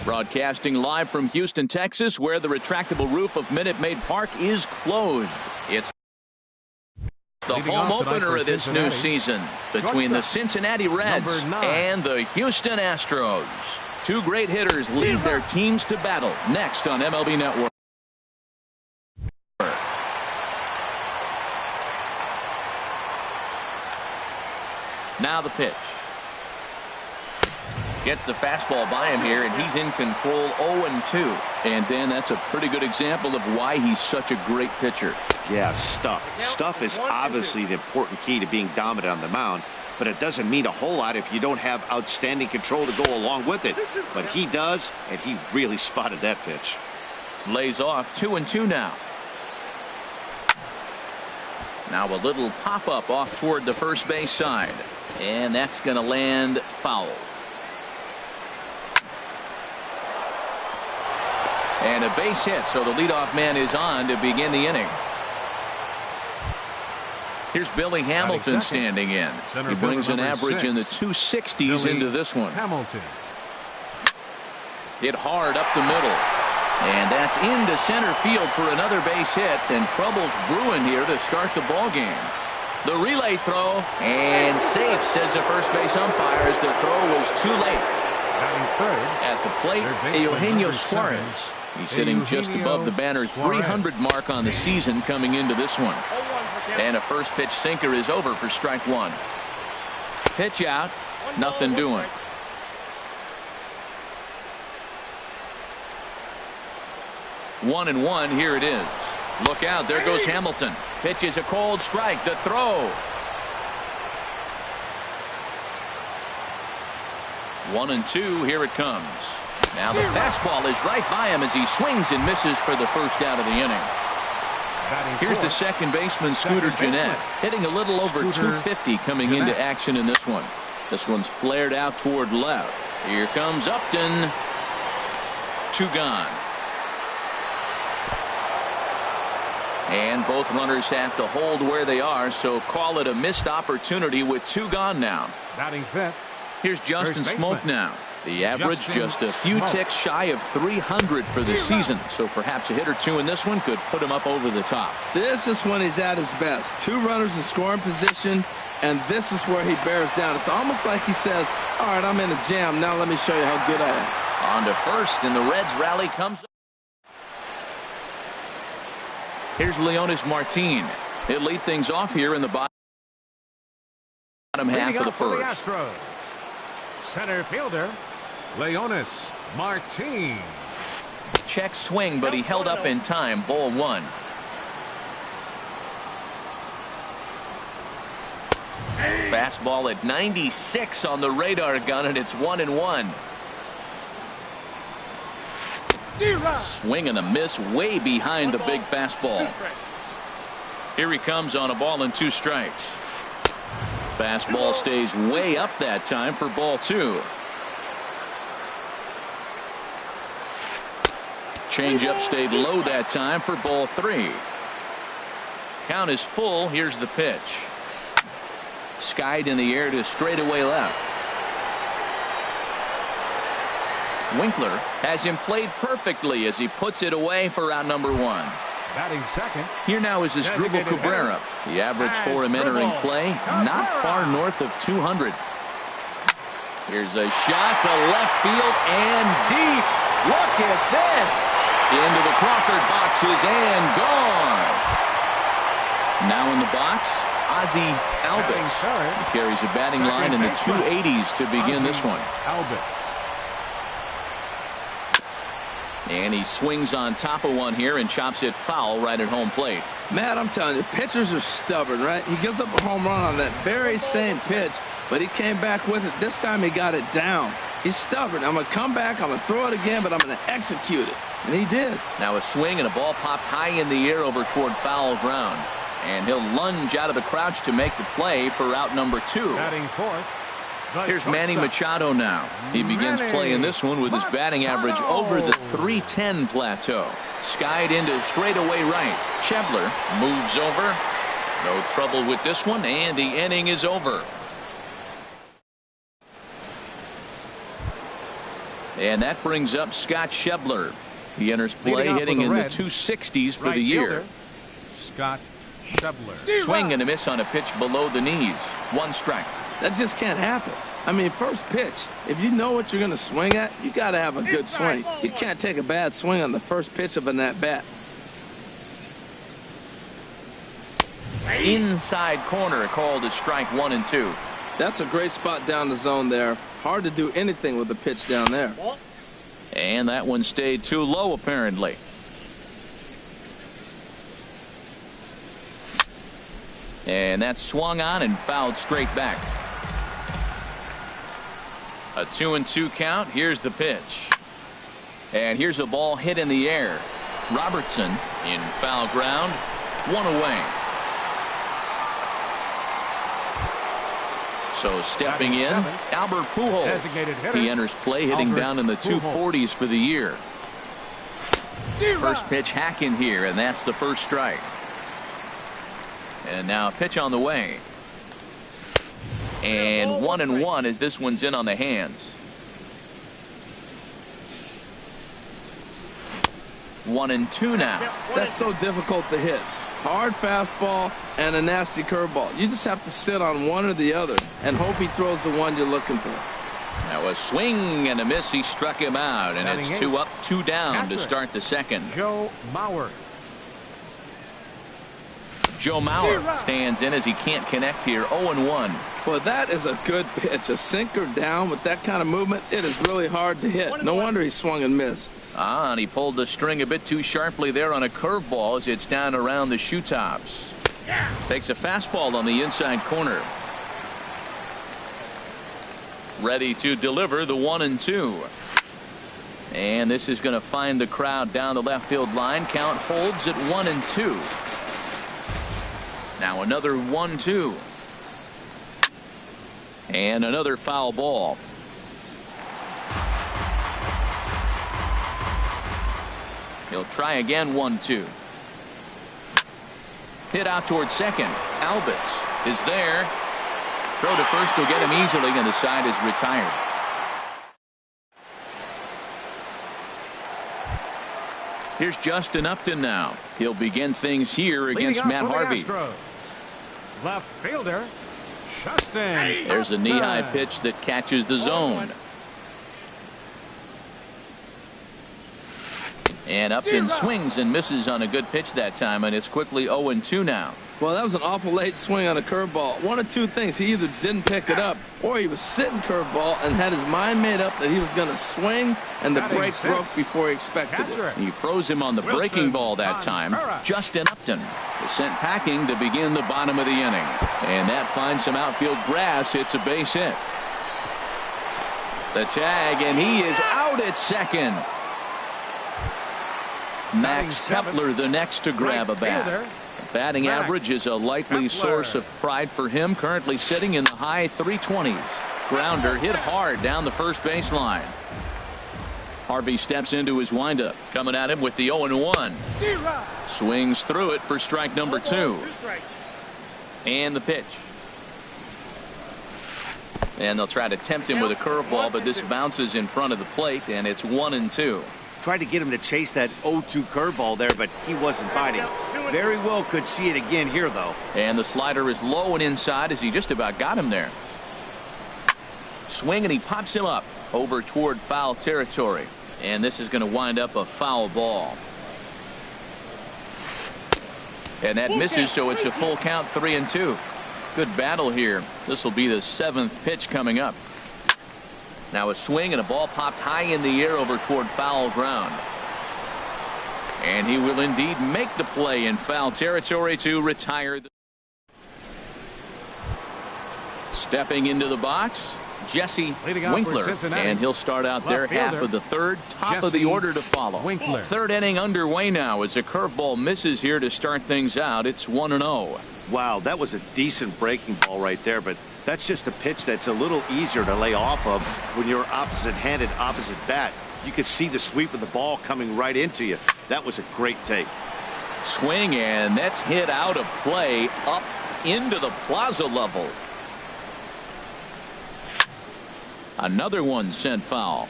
Broadcasting live from Houston, Texas, where the retractable roof of Minute Maid Park is closed. It's the home opener of this new season between the Cincinnati Reds and the Houston Astros. Two great hitters lead their teams to battle next on MLB Network. Now the pitch. Gets the fastball by him here, and he's in control 0-2. And then that's a pretty good example of why he's such a great pitcher. Yeah, stuff. Stuff is obviously the important key to being dominant on the mound, but it doesn't mean a whole lot if you don't have outstanding control to go along with it. But he does, and he really spotted that pitch. Lays off 2-2 now. Now a little pop-up off toward the first base side, and that's going to land foul. And a base hit, so the leadoff man is on to begin the inning. Here's Billy Hamilton standing in. He brings an average in the 260s into this one. Hit hard up the middle. And that's into center field for another base hit, and trouble's brewing here to start the ball game. The relay throw, and safe, says the first base umpire, as the throw was too late. At the plate, Eugenio Suarez. He's hitting just above the banner 300 mark on the season coming into this one. And a first pitch sinker is over for strike one. Pitch out, nothing doing. One and one, here it is. Look out, there goes Hamilton. Pitch is a cold strike, the throw. 1-2, here it comes. Now the fastball is right by him as he swings and misses for the first out of the inning. Here's the second baseman, Scooter Gennett, hitting a little over 250 coming into action in this one. This one's flared out toward left. Here comes Upton. Two gone. And both runners have to hold where they are, so call it a missed opportunity with two gone now. Batting fifth. Here's Justin Smoke now. The average just a few ticks shy of 300 for the season, so perhaps a hit or two in this one could put him up over the top. This is when he's at his best. Two runners in scoring position, and this is where he bears down. It's almost like he says, all right, I'm in a jam. Now let me show you how good I am. On to first, and the Reds rally comes up. Here's Leonis Martin. He'll lead things off here in the bottom half of the first. Center fielder, Leonis Martin. Check swing, but he held up in time. Ball one. Fastball at 96 on the radar gun, and it's 1-1. Swing and a miss way behind the big fastball. Here he comes on a ball and two strikes. Fastball stays way up that time for ball two. Changeup stayed low that time for ball three. Count is full. Here's the pitch. Skied in the air to straightaway left. Winkler has him played perfectly as he puts it away for out number one. Batting second. Here now is Asdrubal Cabrera. The average for him entering play, not far north of 200. Here's a shot to left field and deep. Look at this. Into the Crawford boxes and gone. Now in the box, Ozzie Albies. He carries a batting line in the 280s to begin this one. And he swings on top of one here and chops it foul right at home plate. Matt, I'm telling you, pitchers are stubborn, right? He gives up a home run on that very same pitch, but he came back with it. This time he got it down. He's stubborn. I'm going to come back, I'm going to throw it again, but I'm going to execute it. And he did. Now a swing and a ball popped high in the air over toward foul ground. And he'll lunge out of the crouch to make the play for out number two. Batting fourth. Here's Manny Machado now. He begins playing this one with his batting average over the 310 plateau. Skied into straightaway right. Schebler moves over. No trouble with this one, and the inning is over. And that brings up Scott Schebler. He enters play hitting in the 260s for the year. Scott Schebler. Swing and a miss on a pitch below the knees. 1 strike. That just can't happen. I mean, first pitch, if you know what you're going to swing at, you got to have a good swing. You can't take a bad swing on the first pitch of an at-bat. Inside corner called as strike 1 and 2. That's a great spot down the zone there. Hard to do anything with the pitch down there. And that one stayed too low, apparently. And that swung on and fouled straight back. A 2-2 count. Here's the pitch. And here's a ball hit in the air. Robertson in foul ground. 1 away. So stepping in, Albert Pujols. He enters play hitting down in the 240s for the year. First pitch hack in here, and that's the first strike. And now a pitch on the way. And 1-1 as this one's in on the hands. 1-2 now. That's so difficult to hit. Hard fastball and a nasty curveball. You just have to sit on one or the other and hope he throws the one you're looking for. Now a swing and a miss. He struck him out, and it's 2 up, 2 down to start the second. Joe Mauer. Joe Mauer stands in as he can't connect here. 0-1. Well, that is a good pitch. A sinker down with that kind of movement, it is really hard to hit. No wonder he swung and missed. And he pulled the string a bit too sharply there on a curveball as it's down around the shoe tops. Takes a fastball on the inside corner. Ready to deliver the 1-2. And this is going to find the crowd down the left field line. Count holds at 1-2. Now another 1-2. And another foul ball. He'll try again. 1-2. Hit out towards second. Albus is there. Throw to first will get him easily, and the side is retired. Here's Justin Upton now. He'll begin things here against Matt Harvey. Left fielder, Justin. There's a knee-high pitch that catches the zone. And Upton swings and misses on a good pitch that time, and it's quickly 0-2 now. Well, that was an awful late swing on a curveball. One of two things. He either didn't pick it up, or he was sitting curveball and had his mind made up that he was going to swing, and the break broke before he expected it. He froze him on the breaking ball that time. Justin Upton is sent packing to begin the bottom of the inning. And that finds some outfield grass. It's a base hit. The tag, and he is out at second. Max Kepler the next to grab a bat. Batting average is a likely source of pride for him, currently sitting in the high 320s. Grounder hit hard down the first baseline. Harvey steps into his windup, coming at him with the 0-1. Swings through it for strike number 2. And the pitch. And they'll try to tempt him with a curveball, but this bounces in front of the plate, and it's 1-2. Tried to get him to chase that 0-2 curveball there, but he wasn't biting. Very well could see it again here, though. And the slider is low and inside as he just about got him there. Swing, and he pops him up over toward foul territory. And this is going to wind up a foul ball. And that misses, so it's a full count, 3-2. Good battle here. This will be the 7th pitch coming up. Now a swing and a ball popped high in the air over toward foul ground. And he will indeed make the play in foul territory to retire. Stepping into the box, Jesse Winkler, and he'll start out there half of the third, top of the order to follow. Third inning underway now as a curveball misses here to start things out. It's 1-0. Wow, that was a decent breaking ball right there, but that's just a pitch that's a little easier to lay off of when you're opposite-handed, opposite bat. You could see the sweep of the ball coming right into you. That was a great take. Swing, and that's hit out of play up into the plaza level. Another one sent foul.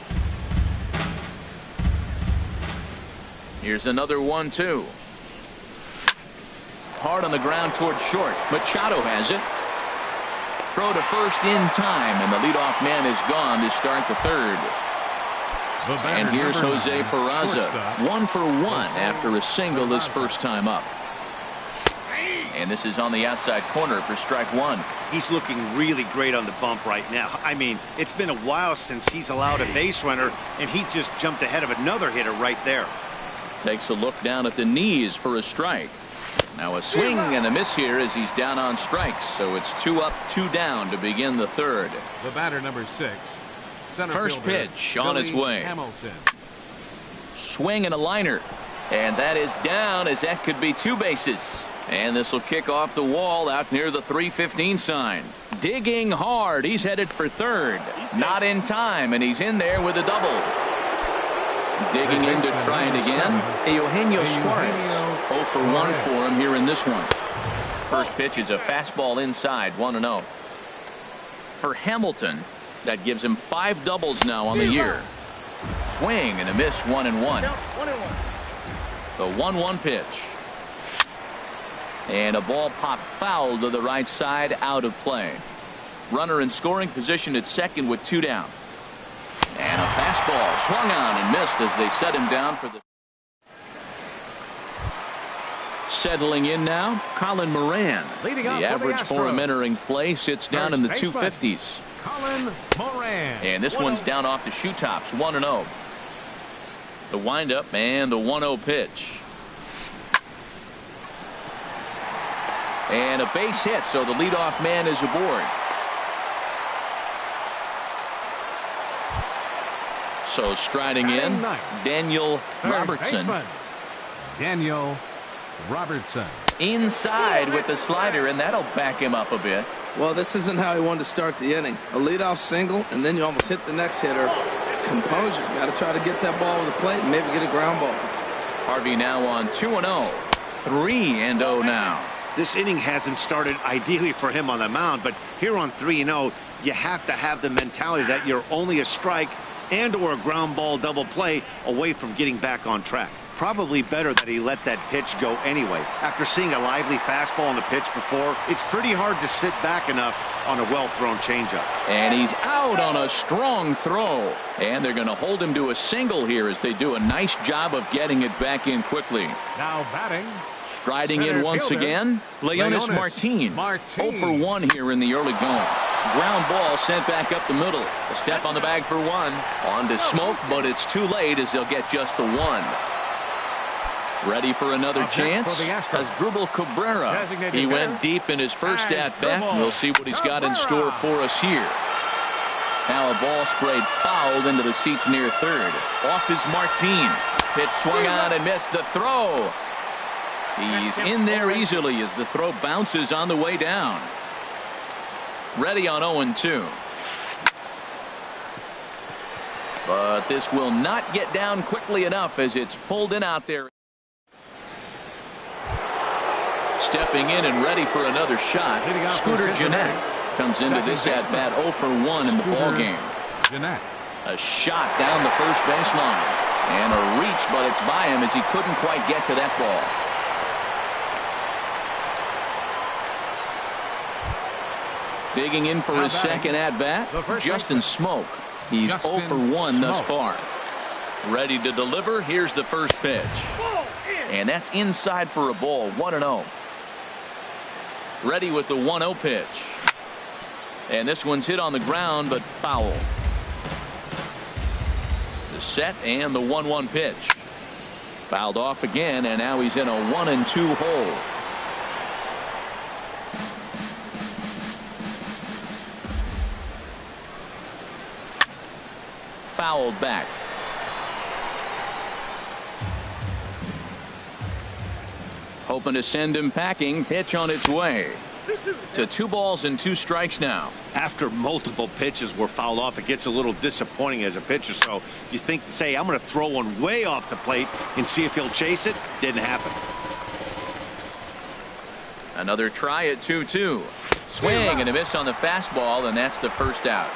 Here's another 1-2. Hard on the ground toward short. Machado has it. Throw to first in time, and the leadoff man is gone to start the third. And here's Jose Peraza, 1 for 1 after a single his first time up. And this is on the outside corner for strike one. He's looking really great on the bump right now. I mean, it's been a while since he's allowed a base runner, and he just jumped ahead of another hitter right there. Takes a look down at the knees for a strike. Now a swing and a miss here as he's down on strikes. So it's 2 up, 2 down to begin the third. The batter, number 6. First pitch on its way. Hamilton. Swing and a liner. And that is down, as that could be 2 bases. And this will kick off the wall out near the 315 sign. Digging hard. He's headed for third. Not in time, and he's in there with a double. Digging in to try it again. Eugenio Suarez. 0 for 1 for him here in this one. First pitch is a fastball inside, 1-0. For Hamilton, that gives him 5 doubles now on the year. Swing and a miss, 1-1. The 1-1 pitch. And a ball popped foul to the right side, out of play. Runner in scoring position at second with 2 down. And a fastball swung on and missed as they set him down for the. Settling in now, Colin Moran. Leading the off average for for the him Astros. entering play sits down in the First baseman, 250s. Colin Moran. And this one's down off the shoe tops, 1-0. The windup and the 1-0 pitch. And a base hit, so the leadoff man is aboard. So striding in, Daniel Robertson. Daniel Robertson. Inside with the slider, and that'll back him up a bit. Well, this isn't how he wanted to start the inning. A leadoff single, and then you almost hit the next hitter. Composure. Got to try to get that ball over the plate and maybe get a ground ball. Harvey now on 2-0. 3-0 now. This inning hasn't started ideally for him on the mound, but here on 3-0, you have to have the mentality that you're only a strike and or a ground ball double play away from getting back on track. Probably better that he let that pitch go anyway. After seeing a lively fastball on the pitch before, it's pretty hard to sit back enough on a well-thrown changeup. And he's out on a strong throw. And they're going to hold him to a single here as they do a nice job of getting it back in quickly. Now batting. Striding in Center once fielder, again, Leonis Martin. 0 for 1 here in the early going. Ground ball sent back up the middle. A step on the bag for 1. On to Smoke, but it's too late as they'll get just the 1. Ready for another chance? Asdrubal Cabrera. He went deep in his first at-bat. We'll see what he's got in store for us here. Now a ball sprayed fouled into the seats near third. Off is Martin. Pitch swung on and missed the throw. He's in there easily as the throw bounces on the way down. Ready on 0-2. But this will not get down quickly enough as it's pulled in out there. Stepping in and ready for another shot. Scooter Gennett comes into this at-bat 0 for 1 in the ballgame. A shot down the first baseline. And a reach, but it's by him as he couldn't quite get to that ball. Digging in for his second at-bat, Justin Smoke. He's 0 for 1 thus far. Ready to deliver. Here's the first pitch. And that's inside for a ball, 1-0. Ready with the 1-0 pitch. And this one's hit on the ground, but foul. The set and the 1-1 pitch. Fouled off again, and now he's in a 1-2 hole. Fouled back. Hoping to send him packing. Pitch on its way. To 2 balls and 2 strikes now. After multiple pitches were fouled off, it gets a little disappointing as a pitcher. So you think, say, I'm going to throw one way off the plate and see if he'll chase it. Didn't happen. Another try at 2-2. Swing and a miss on the fastball, and that's the first out.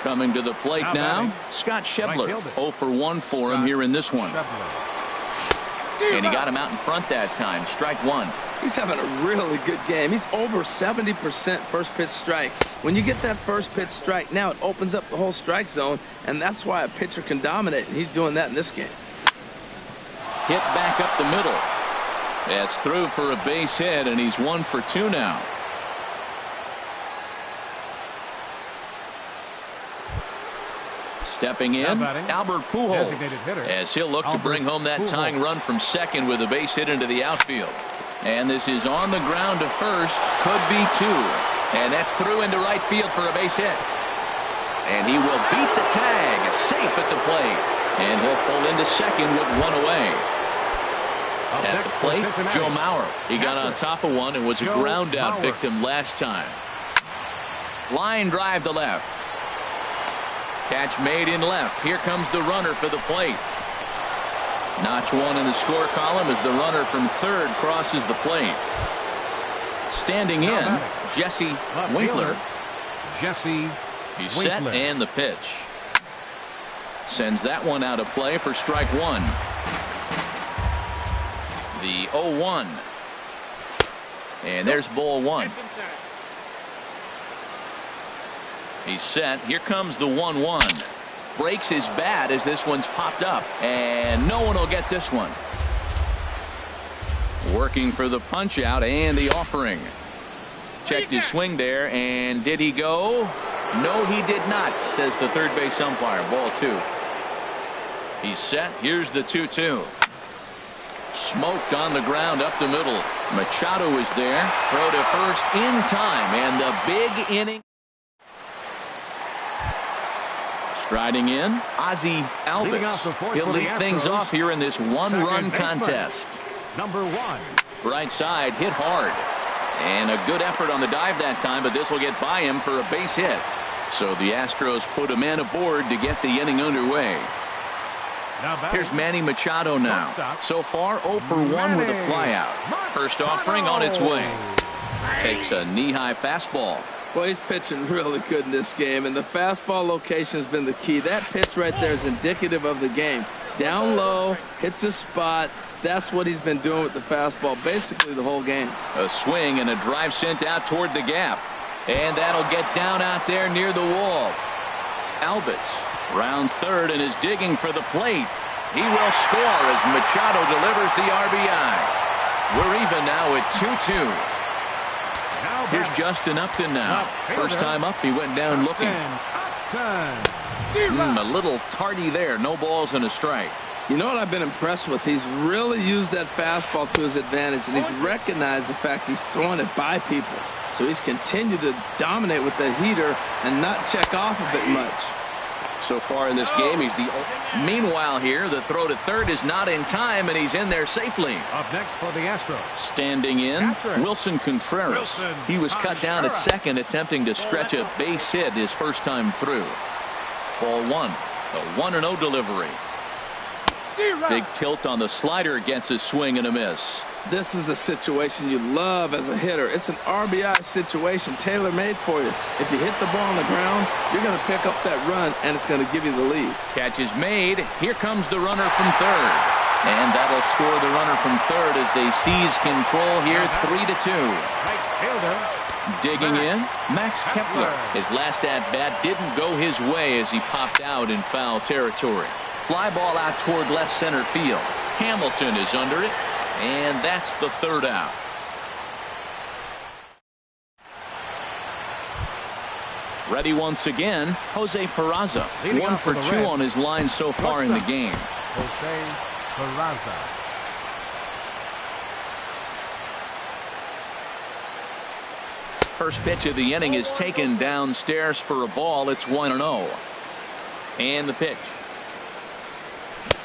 Coming to the plate now, Scott Schebler. 0 for 1 for him here in this one. And he got him out in front that time. Strike one. He's having a really good game. He's over 70% first pitch strike. When you get that first pitch strike, now it opens up the whole strike zone, and that's why a pitcher can dominate, and he's doing that in this game. Hit back up the middle. That's through for a base hit, and he's 1 for 2 now. Stepping in, Albert Pujols, as he'll look to bring home that tying run from second with a base hit into the outfield. And this is on the ground to first, could be 2. And that's through into right field for a base hit. And he will beat the tag, safe at the plate. And he'll pull into second with 1 away. At the plate, Joe Mauer. He got on top of one and was a ground out victim last time. Line drive to left. Catch made in left. Here comes the runner for the plate. Notch 1 in the score column as the runner from third crosses the plate. Standing in, Jesse Winkler. He's set and the pitch. Sends that one out of play for strike one. The 0-1. And there's ball one. He's set. Here comes the 1-1. Breaks his bat as this one's popped up. And no one will get this one. Working for the punch out and the offering. Checked his swing there, and did he go? No, he did not, says the third base umpire. Ball 2. He's set. Here's the 2-2. Smoked on the ground up the middle. Machado is there. Throw to first in time, and the big inning. Striding in, Ozzie Albies. He'll lead things off here in this one-run contest. Number 1. Right side, hit hard. And a good effort on the dive that time, but this will get by him for a base hit. So the Astros put a man aboard to get the inning underway. Here's Manny Machado now. So far, 0 for 1 with a flyout. First offering on its way. Takes a knee-high fastball. Well, he's pitching really good in this game, and the fastball location has been the key. That pitch right there is indicative of the game. Down low, hits a spot. That's what he's been doing with the fastball basically the whole game. A swing and a drive sent out toward the gap. And that'll get down out there near the wall. Albies rounds third and is digging for the plate. He will score as Machado delivers the RBI. We're even now at 2-2. Here's Justin Upton now. First time up, he went down looking. A little tardy there. No balls and a strike. You know what I've been impressed with? He's really used that fastball to his advantage, and he's recognized the fact he's throwing it by people. So he's continued to dominate with that heater and not check off of it much. So far in this game, he's the only. Meanwhile here, the throw to third is not in time, and he's in there safely. Up next for the Astros. Standing in, Wilson Contreras. He was cut down at second, attempting to stretch a base hit his first time through. Ball 1. A 1-0 delivery. Big tilt on the slider, gets a swing and a miss. This is a situation you love as a hitter. It's an RBI situation, tailor-made for you. If you hit the ball on the ground, you're going to pick up that run, and it's going to give you the lead. Catch is made. Here comes the runner from third. And that'll score the runner from third as they seize control here, 3-2. Digging in, Max Kepler. His last at-bat didn't go his way as he popped out in foul territory. Fly ball out toward left center field. Hamilton is under it. And that's the third out. Ready once again, Jose Peraza. 1 for 2 on his line so far in the game. Jose Peraza. First pitch of the inning is taken downstairs for a ball. It's 1-0. And the pitch.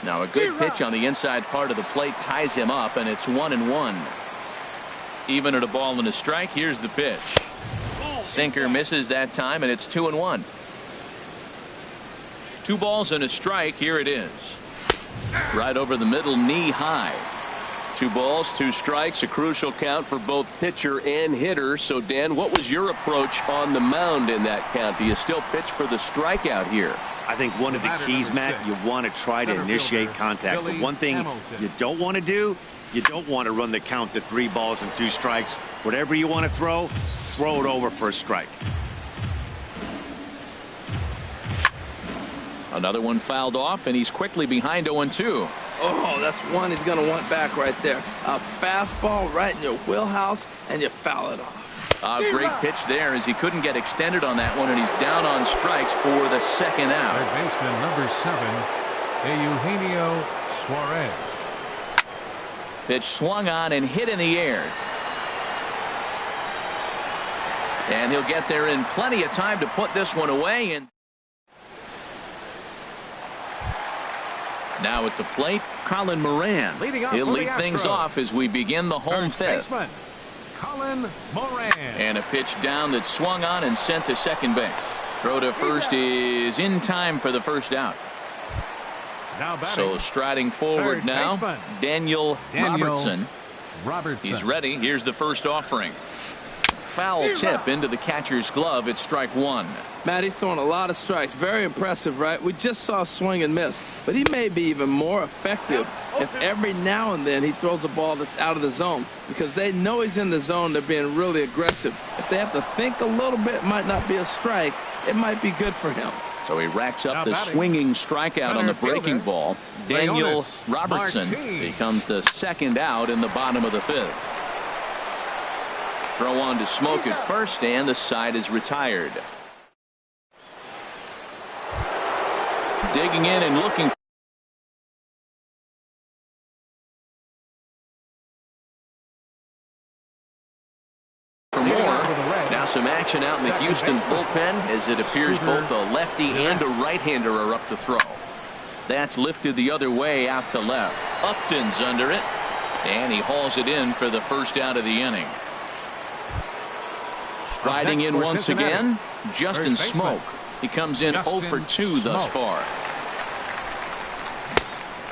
Now a good pitch on the inside part of the plate ties him up, and it's 1-1. Even at a ball and a strike. Here's the pitch. Sinker misses that time, and it's 2-1. 2 balls and a strike. Here it is. Right over the middle, knee high. 2 balls, 2 strikes, a crucial count for both pitcher and hitter. So Dan, what was your approach on the mound in that count? Do you still pitch for the strikeout here? I think one of the keys, Matt, you want to try to initiate contact. But one thing you don't want to do, you don't want to run the count to 3 balls and 2 strikes. Whatever you want to throw it over for a strike. Another one fouled off, and he's quickly behind 0-2. Oh, that's one he's going to want back right there. A fastball right in your wheelhouse, and you foul it off. A great pitch there as he couldn't get extended on that one, and he's down on strikes for the second out. Third baseman number 7, Eugenio Suarez. Pitch swung on and hit in the air. And he'll get there in plenty of time to put this one away. And now at the plate, Colin Moran. He'll lead things off as we begin the home fifth. Baseman, Colin Moran. And a pitch down that swung on and sent to second base. Throw to first is in time for the first out. Now batting, So striding forward third now, baseman, Daniel Robertson. Robertson. He's ready. Here's the first offering. Foul tip into the catcher's glove. It's strike one. Matt, he's throwing a lot of strikes. Very impressive, right? We just saw swing and miss. But he may be even more effective if every now and then he throws a ball that's out of the zone. Because they know he's in the zone. They're being really aggressive. If they have to think a little bit, it might not be a strike. It might be good for him. So he racks up Now the batting, swinging strikeout on the breaking fielder, ball. Daniel Leonis Robertson Martin. becomes the second out in the bottom of the fifth. Throw on to Smoke at first, and the side is retired. Digging in and looking for more. Now some action out in the Houston bullpen as it appears both a lefty and a right-hander are up to throw. That's lifted the other way out to left. Upton's under it, and he hauls it in for the first out of the inning. Riding in once again, Justin Smoke. He comes in 0 for 2 thus far.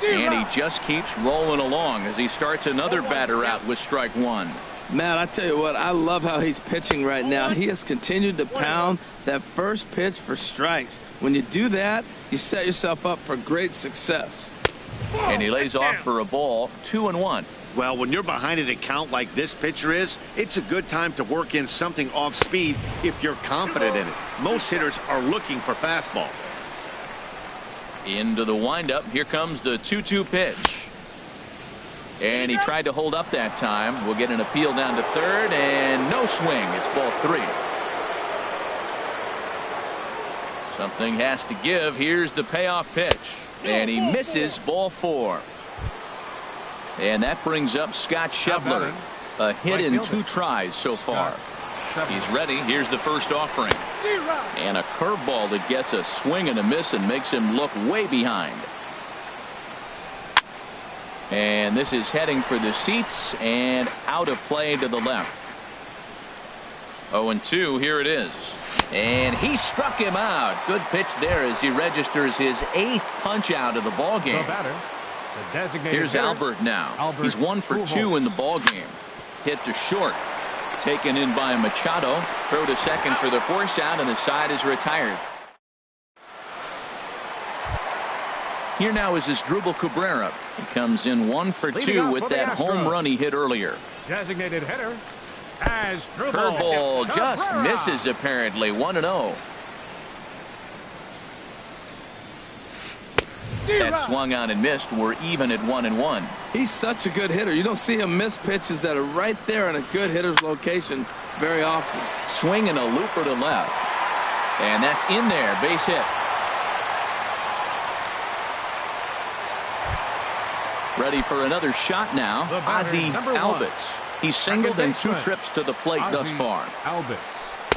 And he just keeps rolling along as he starts another batter out with strike one. Matt, I tell you what, I love how he's pitching right now. He has continued to pound that first pitch for strikes. When you do that, you set yourself up for great success. And he lays off for a ball, 2-1. Well, when you're behind an account like this pitcher is, it's a good time to work in something off speed if you're confident in it. Most hitters are looking for fastball. Into the windup. Here comes the 2-2 pitch. And he tried to hold up that time. We'll get an appeal down to third, and no swing. It's ball 3. Something has to give. Here's the payoff pitch. And he misses, ball 4. And that brings up Scott Schebler. A hit in 2 tries so far. He's ready. Here's the first offering. And a curveball that gets a swing and a miss and makes him look way behind. And this is heading for the seats and out of play to the left. 0-2. Here it is. And he struck him out. Good pitch there as he registers his 8th punch out of the ball game. Here's Albert now. He's 1 for 2 in the ball game. Hit to short. Taken in by Machado. Throw to second for the force out, and the side is retired. Here now is Asdrubal Cabrera. He comes in 1 for 2 with that home run he hit earlier. Designated hitter, Asdrubal. Curveball just misses apparently. 1-0. That swung on and missed. We're even at 1-1. He's such a good hitter. You don't see him miss pitches that are right there in a good hitter's location very often. Swinging a looper to left. And that's in there. Base hit. Ready for another shot now. Ozzie Albies. He's singled in 2 trips to the plate thus far.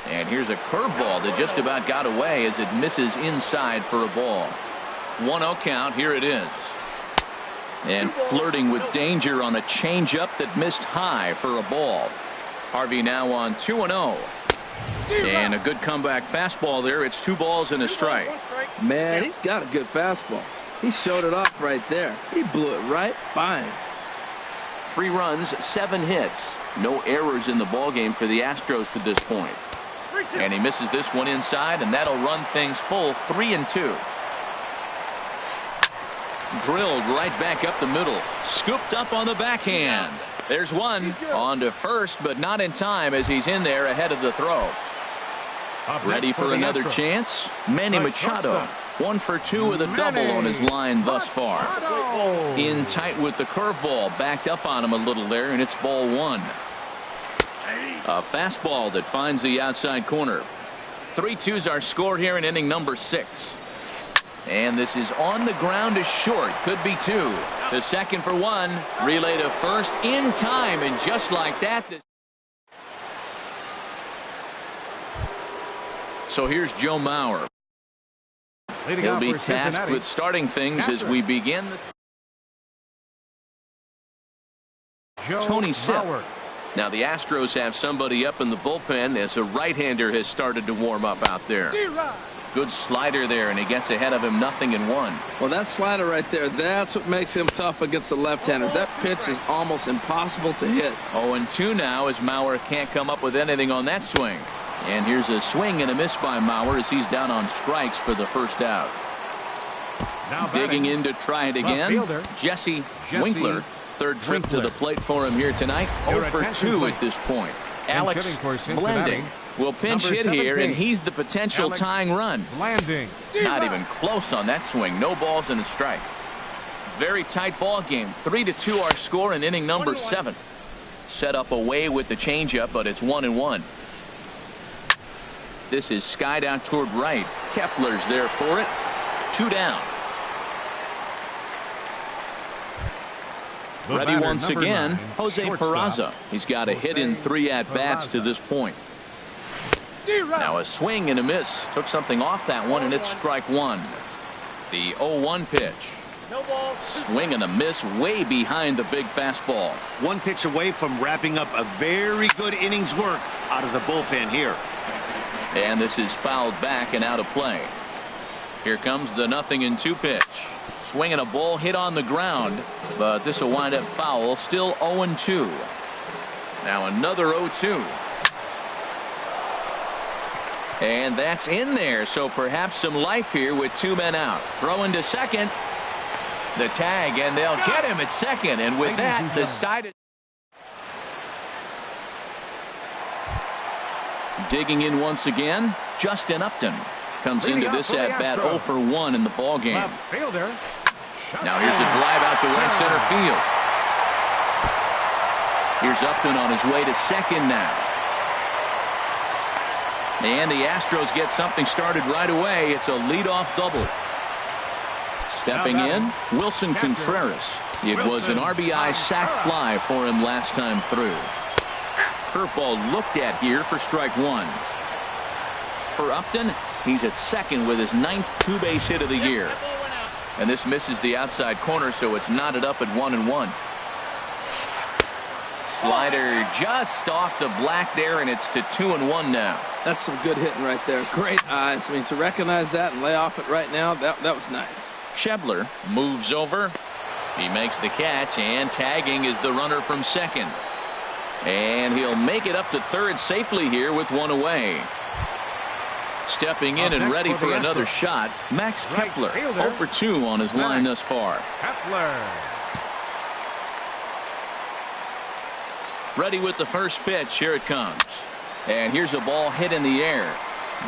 And here's a curveball that just about got away as it misses inside for a ball. 1-0 count. Here it is. And flirting with danger on a changeup that missed high for a ball. Harvey now on 2-0. And a good comeback fastball there. It's 2 balls and a strike. Man, he's got a good fastball. He showed it off right there. He blew it right by him. 3 runs, 7 hits. No errors in the ballgame for the Astros to this point. And he misses this one inside, and that'll run things full 3-2. Drilled right back up the middle. Scooped up on the backhand. There's one. On to first, but not in time as he's in there ahead of the throw. Ready for another chance? Manny Machado. 1 for 2 with a double on his line thus far. In tight with the curveball. Backed up on him a little there, and it's ball 1. A fastball that finds the outside corner. 3-2's our score here in inning number 6. And this is on the ground to short. Could be 2. To second for 1. Relay to first in time. And just like that. So here's Joe Mauer. He'll be tasked with starting things as we begin. Tony Sipp. Now the Astros have somebody up in the bullpen as a right-hander has started to warm up out there. Good slider there, and he gets ahead of him 0-1. Well, that slider right there, that's what makes him tough against the left-hander. That pitch is almost impossible to hit. 0-2 now as Mauer can't come up with anything on that swing. And here's a swing and a miss by Mauer as he's down on strikes for the first out. Now digging in to try it again. Jesse Winkler. Third trip to the plate for him here tonight. 0 for 2 at this point. Alex Blanding will pinch hit here, and he's the potential tying run. Not even close on that swing. No balls and a strike. Very tight ball game. 3-2 our score in inning number 7. Set up away with the changeup, but it's 1-1. This is skied out toward right. Kepler's there for it. 2 down. Ready once again, Jose Peraza. He's got a hit in 3 at-bats to this point. Now a swing and a miss. Took something off that one, and it's strike 1. The 0-1 pitch. Swing and a miss way behind the big fastball. 1 pitch away from wrapping up a very good innings work out of the bullpen here. And this is fouled back and out of play. Here comes the 0-2 pitch. Swinging a ball hit on the ground, but this will wind up foul. Still 0-2. Now another 0-2. And that's in there, so perhaps some life here with 2 men out. Throwing to second. The tag, and they'll get him at second. And with that, the side is digging in once again. Justin Upton comes into this at bat 0 for 1 in the ball game. Now here's a drive out to right center field. Here's Upton on his way to second now. And the Astros get something started right away. It's a leadoff double. Stepping in, Wilson Contreras. It was an RBI sac fly for him last time through. Curveball looked at here for strike 1. For Upton, he's at second with his 9th 2-base hit of the year. And this misses the outside corner, so it's knotted up at 1-1. Slider just off the black there, and it's to 2-1 now. That's some good hitting right there. Great eyes. I mean, to recognize that and lay off it right now, that was nice. Schebler moves over. He makes the catch, and tagging is the runner from second. And he'll make it up to third safely here with 1 away. Stepping in and ready for another shot, Max Kepler. 0 for 2 on his line thus far. Ready with the first pitch. Here it comes. And here's a ball hit in the air.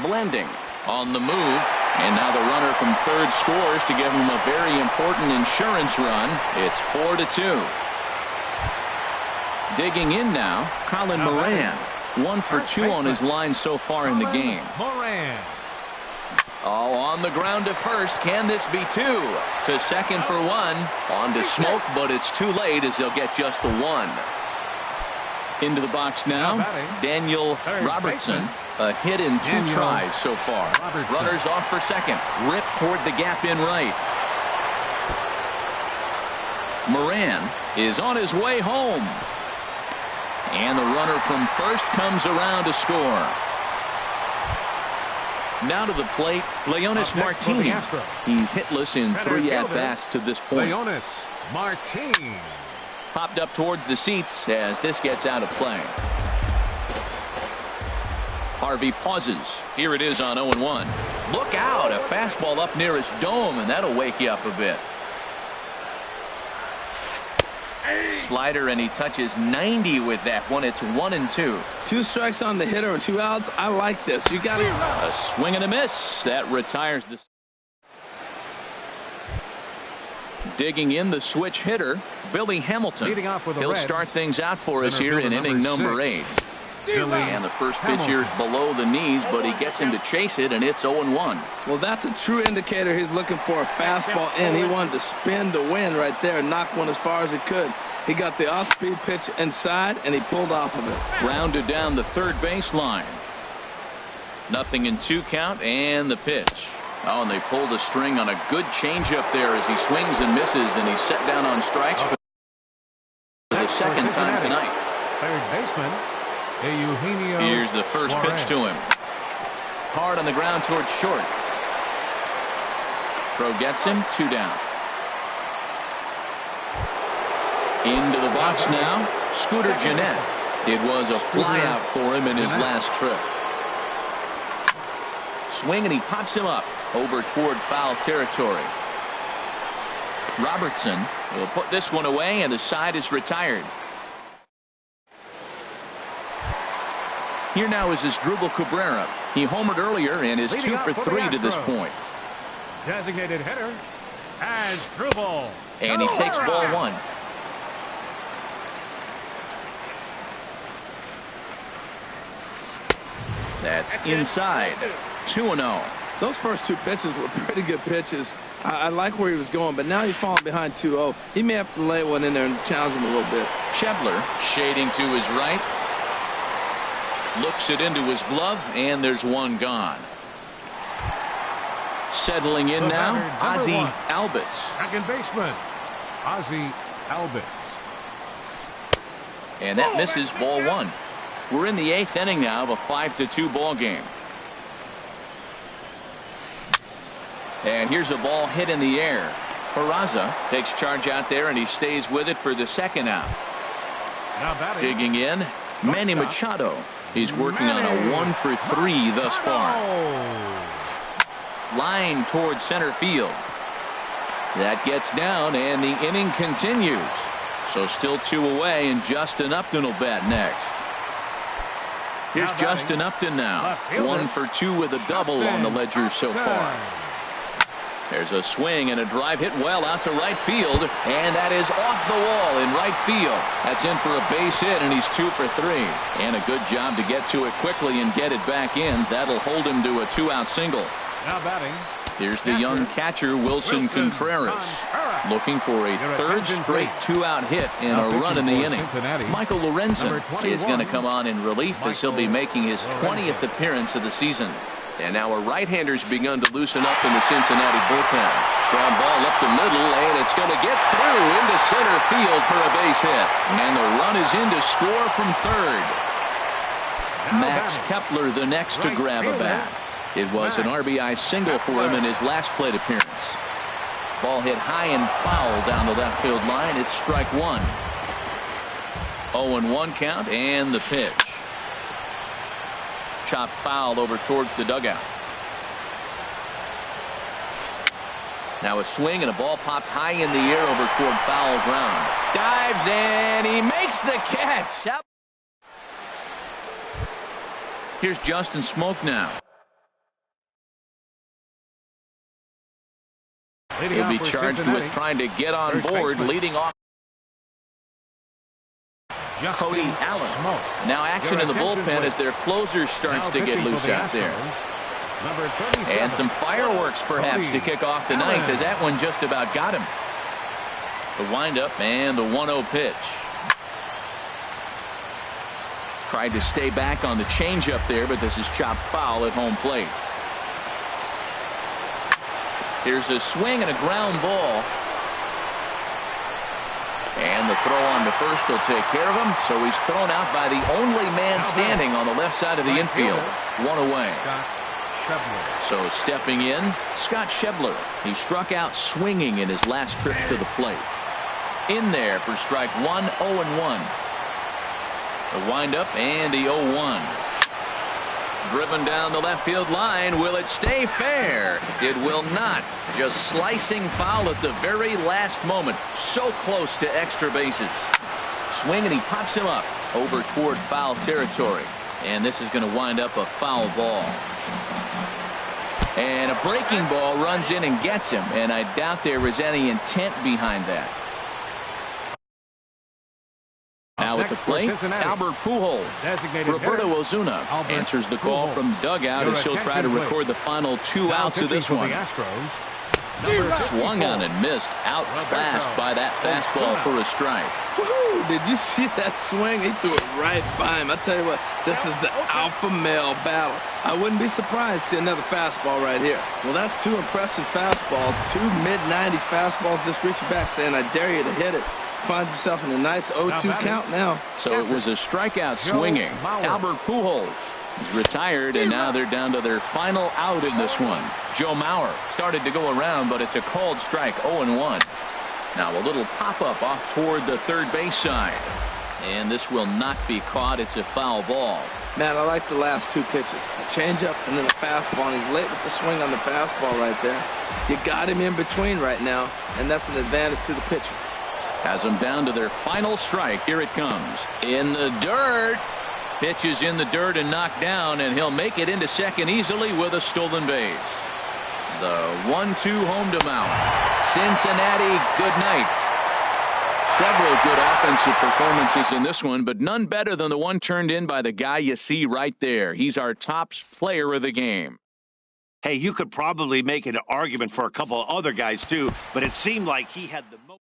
Blending on the move. And now the runner from third scores to give him a very important insurance run. It's 4-2. Digging in now, Colin Moran. 1 for 2 on his line so far in the game. Oh, on the ground to first. Can this be 2? To second for 1. On to Smoke, but it's too late as he'll get just the 1. Into the box now, Daniel Robertson. A hit in 2 tries so far. Runners off for second. Rip toward the gap in right. Moran is on his way home. And the runner from first comes around to score. Now to the plate, Leonis Martin. He's hitless in 3 at-bats to this point. Leonis Martin. Popped up towards the seats as this gets out of play. Harvey pauses. Here it is on 0-1. Look out, a fastball up near his dome, and that'll wake you up a bit. slider, and he touches 90 with that one. It's 1-2. 2 strikes on the hitter and 2 outs. I like this. You got a swing and a miss. That retires this. Digging in the switch hitter, Billy Hamilton. He'll start things out for us here in inning number 8. And the first pitch here is below the knees, but he gets him to chase it, and it's 0-1. Well, that's a true indicator he's looking for a fastball in. He wanted to spin to win right there, knock one as far as he could. He got the off-speed pitch inside, and he pulled off of it. Rounded down the third baseline. 0-2 count, and the pitch. Oh, and they pulled a string on a good changeup there as he swings and misses, and he's set down on strikes for the second time tonight. Third baseman, Eugenio. Here's the first pitch to him. Hard on the ground towards short. Throw gets him, 2 down. Into the box now, Scooter Gennett. It was a flyout for him in his last trip. Swing, and he pops him up over toward foul territory. Robertson will put this one away, and the side is retired. Here now is Asdrubal Cabrera. He homered earlier and is 2 for 3 to this point. Designated hitter, Asdrubal. And he takes ball 1. That's inside. 2-0. Those first 2 pitches were pretty good pitches. I like where he was going, but now he's falling behind 2-0. He may have to lay one in there and challenge him a little bit. Schebler shading to his right. Looks it into his glove, and there's one gone. Settling in now, Ozzie Albies. Second baseman, Ozzie Albies. And that misses, ball 1. We're in the 8th inning now of a 5-2 ball game. And here's a ball hit in the air. Peraza takes charge out there, and he stays with it for the second out. Digging in, Manny Machado. He's working on a 1 for 3 thus far. Line towards center field. That gets down, and the inning continues. So still 2 away, and Justin Upton will bat next. Here's Justin Upton now. 1 for 2 with a double on the ledger so far. There's a swing and a drive hit well out to right field, and that is off the wall in right field. That's in for a base hit, and he's 2 for 3. And a good job to get to it quickly and get it back in. That'll hold him to a 2-out single. Now batting. Here's the young catcher, Wilson Contreras, looking for a third straight 2-out hit and a run in the inning. Michael Lorenzen is going to come on in relief as he'll be making his 20th appearance of the season. And now a right-hander's begun to loosen up in the Cincinnati bullpen. Ground ball up the middle, and it's going to get through into center field for a base hit. And the run is in to score from third. Max Kepler the next to grab a bat. It was an RBI single for him in his last plate appearance. Ball hit high and foul down the left field line. It's strike 1. 0-1 count, and the pitch. Chop foul over towards the dugout. Now a swing, and a ball popped high in the air over toward foul ground. Dives, and he makes the catch. Here's Justin Smoke now. He'll be charged with trying to get on board, leading off. Cody Allen. Now action in the bullpen as their closer starts to get loose out there. And some fireworks perhaps to kick off the ninth, as that one just about got him. The windup and the 1-0 pitch. Tried to stay back on the changeup there, but this is chopped foul at home plate. Here's a swing and a ground ball. And the throw on to first will take care of him. So he's thrown out by the only man standing on the left side of the infield. 1 away. So stepping in, Scott Schebler. He struck out swinging in his last trip to the plate. In there for strike 1, 0-1. The windup and the 0-1. Driven down the left field line. Will it stay fair? It will not. Just slicing foul at the very last moment. So close to extra bases. swing, and he pops him up over toward foul territory. And this is going to wind up a foul ball. And a breaking ball runs in and gets him, and I doubt there is any intent behind that. Now at the plate, Albert Pujols. Roberto Ozuna answers the call from the dugout as he'll try to record the final 2 outs of this one. Swung on and missed, outclassed by that fastball for a strike. Woohoo! Did you see that swing? He threw it right by him. I tell you what, this is the alpha male battle. I wouldn't be surprised to see another fastball right here. Well, that's 2 impressive fastballs, 2 mid-90s fastballs just reaching back saying, I dare you to hit it. Finds himself in a nice 0-2 count now. So it was a strikeout swinging. Albert Pujols is retired, and now they're down to their final out in this one. Joe Mauer started to go around, but it's a called strike, 0-1. Now a little pop-up off toward the third base side. And this will not be caught. It's a foul ball. Man, I like the last 2 pitches. A changeup and then a fastball, and he's late with the swing on the fastball right there. You got him in between right now, and that's an advantage to the pitcher. Has them down to their final strike. Here it comes. In the dirt. Pitch is in the dirt and knocked down, and he'll make it into second easily with a stolen base. The 1-2 home to Mount. Cincinnati, good night. Several good offensive performances in this one, but none better than the one turned in by the guy you see right there. He's our top player of the game. Hey, you could probably make an argument for a couple of other guys, too, but it seemed like he had the most.